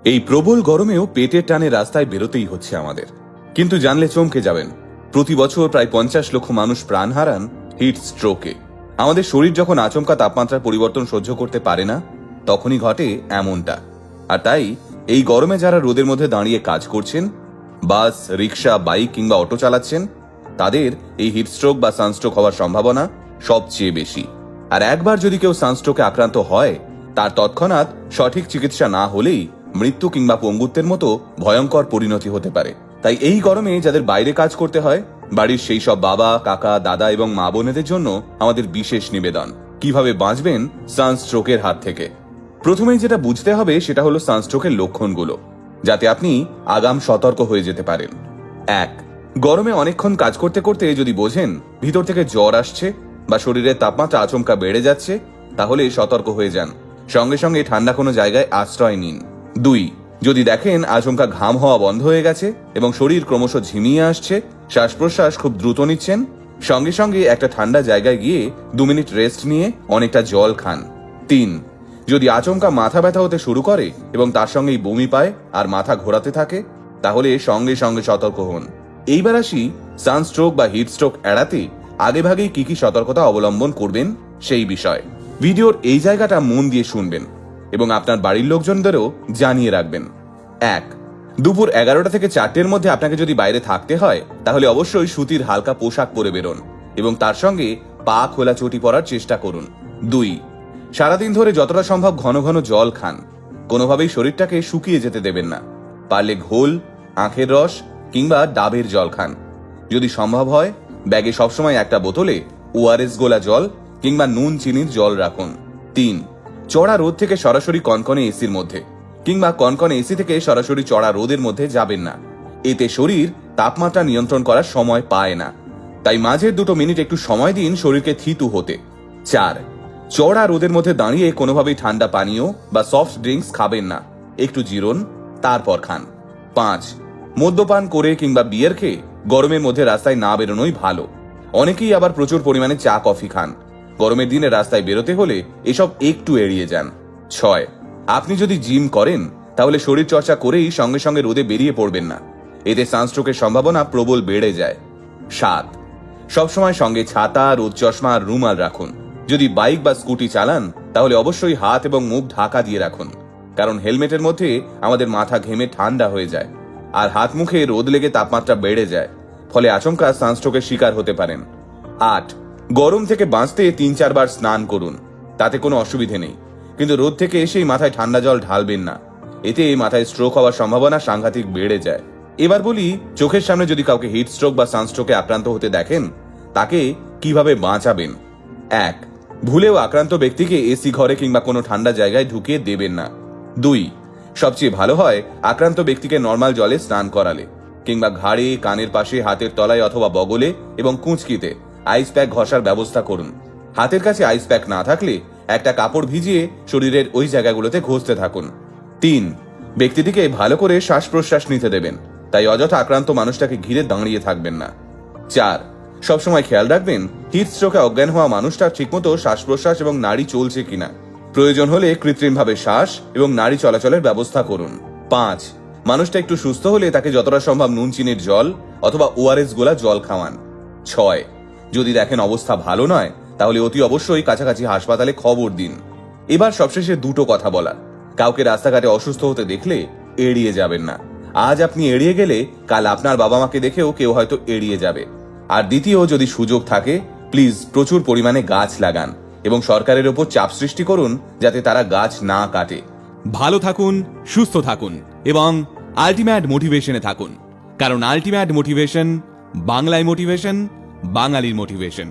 এই প্রবল গরমেও পেটের টানে রাস্তায় বেরোতেই হচ্ছে আমাদের। কিন্তু জানলে চমকে যাবেন, প্রতি বছর প্রায় 50 লক্ষ মানুষ প্রাণ হারান হিট স্ট্রোকে। আমাদের শরীর যখন আচমকা তাপমাত্রার পরিবর্তন সহ্য করতে পারে না, তখনই ঘটে এমনটা। আর তাই এই গরমে যারা রোদের মধ্যে দাঁড়িয়ে কাজ করছেন, বাস, রিক্সা, বাইক কিংবা অটো চালাচ্ছেন, তাদের এই হিটস্ট্রোক বা সানস্ট্রোক হওয়ার সম্ভাবনা সবচেয়ে বেশি। আর একবার যদি কেউ সানস্ট্রোকে আক্রান্ত হয়, তার তৎক্ষণাৎ সঠিক চিকিৎসা না হলেই মৃত্যু কিংবা পঙ্গুত্বের মতো ভয়ঙ্কর পরিণতি হতে পারে। তাই এই গরমে যাদের বাইরে কাজ করতে হয়, বাড়ির সেই সব বাবা, কাকা, দাদা এবং মা বোনেদের জন্য আমাদের বিশেষ নিবেদন, কিভাবে বাঁচবেন সানস্ট্রোকের হাত থেকে। প্রথমেই যেটা বুঝতে হবে সেটা হলো সানস্ট্রোকের লক্ষণগুলো, যাতে আপনি আগাম সতর্ক হয়ে যেতে পারেন। 1. গরমে অনেকক্ষণ কাজ করতে করতে যদি বোঝেন ভিতর থেকে জ্বর আসছে বা শরীরের তাপমাত্রা আচমকা বেড়ে যাচ্ছে, তাহলে সতর্ক হয়ে যান। সঙ্গে সঙ্গে ঠান্ডা কোনো জায়গায় আশ্রয় নিন। 2. যদি দেখেন আচমকা ঘাম হওয়া বন্ধ হয়ে গেছে এবং শরীর ক্রমশ ঝিমিয়ে আসছে, শ্বাস প্রশ্বাস খুব দ্রুত নিচ্ছেন, সঙ্গে সঙ্গে একটা ঠান্ডা জায়গায় গিয়ে 2 মিনিট রেস্ট নিয়ে অনেকটা জল খান। 3. যদি আচমকা মাথা ব্যথা হতে শুরু করে এবং তার সঙ্গেই বমি পায় আর মাথা ঘোরাতে থাকে, তাহলে সঙ্গে সঙ্গে সতর্ক হন। এইবার আসি সানস্ট্রোক বা হিটস্ট্রোক এড়াতে আগেভাগেই কি কি সতর্কতা অবলম্বন করবেন সেই বিষয়। ভিডিওর এই জায়গাটা মন দিয়ে শুনবেন এবং আপনার বাড়ির লোকজনদেরও জানিয়ে রাখবেন। 1. দুপুর 11টা থেকে 4টের মধ্যে আপনাকে যদি বাইরে থাকতে হয়, তাহলে অবশ্যই সুতির হালকা পোশাক পরে বেরোন এবং তার সঙ্গে পা খোলা চটি পরার চেষ্টা করুন। 2. সারাদিন ধরে যতটা সম্ভব ঘন ঘন জল খান। কোনোভাবেই শরীরটাকে শুকিয়ে যেতে দেবেন না। পারলে ঘোল, আখের রস কিংবা ডাবের জল খান। যদি সম্ভব হয় ব্যাগে সবসময় একটা বোতলে ওআরএস গোলা জল কিংবা নুন চিনির জল রাখুন। 3. চড়া রোদ থেকে সরাসরি কনকনে এসির মধ্যে কিংবা কনকনে এসি থেকে সরাসরি চড়া রোদের মধ্যে যাবেন না। এতে শরীর তাপমাত্রা নিয়ন্ত্রণ করার সময় পায় না। তাই মাঝের 2 মিনিট একটু সময় দিন শরীরকে থিতু হতে। 4. চড়া রোদের মধ্যে দাঁড়িয়ে কোনোভাবেই ঠান্ডা পানীয় বা সফট ড্রিঙ্কস খাবেন না। একটু জিরোন, তারপর খান। 5. মদ্যপান করে কিংবা বিয়ার খেয়ে গরমের মধ্যে রাস্তায় না বেরোনোই ভালো। অনেকেই আবার প্রচুর পরিমাণে চা কফি খান। গরমের দিনে রাস্তায় বেরোতে হলে এসব একটু এড়িয়ে যান। 6. আপনি যদি জিম করেন, তাহলে শরীর চর্চা করেই সঙ্গে সঙ্গে রোদে বেরিয়ে পড়বেন না। এতে সানস্ট্রোকের সম্ভাবনা প্রবল বেড়ে যায়। 7. সবসময় সঙ্গে ছাতা, রোদ চশমা আর রুমাল রাখুন। যদি বাইক বা স্কুটি চালান, তাহলে অবশ্যই হাত এবং মুখ ঢাকা দিয়ে রাখুন, কারণ হেলমেটের মধ্যে আমাদের মাথা ঘেমে ঠান্ডা হয়ে যায় আর হাত মুখে রোদ লেগে তাপমাত্রা বেড়ে যায়, ফলে আচমকা সানস্ট্রোকের শিকার হতে পারেন। 8. গরম থেকে বাঁচতে 3-4 বার স্নান করুন, তাতে কোনো অসুবিধে নেই, কিন্তু রোদ থেকে এসেই মাথায় ঠান্ডা জল ঢালবেন না। এতে মাথায় স্ট্রোক হওয়ার সম্ভাবনা সাংঘাতিক বেড়ে যায়। এবার বলি, চোখের সামনে যদি কাউকে হিট স্ট্রোক বা সানস্ট্রোকে আক্রান্ত হতে দেখেন, তাকে কিভাবে বাঁচাবেন। 1. ভুলেও আক্রান্ত ব্যক্তিকে এসি ঘরে কিংবা কোনো ঠান্ডা জায়গায় ঢুকিয়ে দেবেন না। 2. সবচেয়ে ভালো হয় আক্রান্ত ব্যক্তিকে নর্মাল জলে স্নান করালে কিংবা ঘাড়ে, কানের পাশে, হাতের তলায় অথবা বগলে এবং কুঁচকিতে আইস প্যাক ঘষার ব্যবস্থা করুন। হাতের কাছে আইস প্যাক না থাকলে একটা কাপড় ভিজিয়ে শরীরের ওই জায়গাগুলোতে ঘষতে থাকুন। 3. ব্যক্তিটিকে ভালো করে শ্বাস প্রশ্বাস নিতে দেবেন, তাই অযথা আক্রান্ত মানুষটাকে ঘিরে দাঁড়িয়ে থাকবেন না। 4. সবসময় খেয়াল রাখবেন হিট স্ট্রোকে অজ্ঞান হওয়া মানুষটা ঠিকমতো শ্বাস প্রশ্বাস এবং নাড়ি চলছে কিনা। প্রয়োজন হলে কৃত্রিমভাবে শ্বাস এবং নাড়ি চলাচলের ব্যবস্থা করুন। 5. মানুষটা একটু সুস্থ হলে তাকে যতটা সম্ভব নুন চিনির জল অথবা ওআরএস গোলা জল খাওয়ান। 6. যদি দেখেন অবস্থা ভালো নয়, তাহলে অতি অবশ্যই কাছাকাছি হাসপাতালে খবর দিন। এবার সবশেষে 2টো কথা বলার। কাউকে রাস্তাঘাটে অসুস্থ হতে দেখলে এড়িয়ে যাবেন না। আজ আপনি এড়িয়ে গেলে কাল আপনার বাবা মাকে দেখেও কেউ হয়তো এড়িয়ে যাবে। আর দ্বিতীয়, যদি সুযোগ থাকে প্লিজ প্রচুর পরিমাণে গাছ লাগান এবং সরকারের ওপর চাপ সৃষ্টি করুন যাতে তারা গাছ না কাটে। ভালো থাকুন, সুস্থ থাকুন এবং আলটিমেট মোটিভেশনে থাকুন, কারণ আলটিমেট মোটিভেশন বাংলায় মোটিভেশন, বাঙালির মোটিভেশন।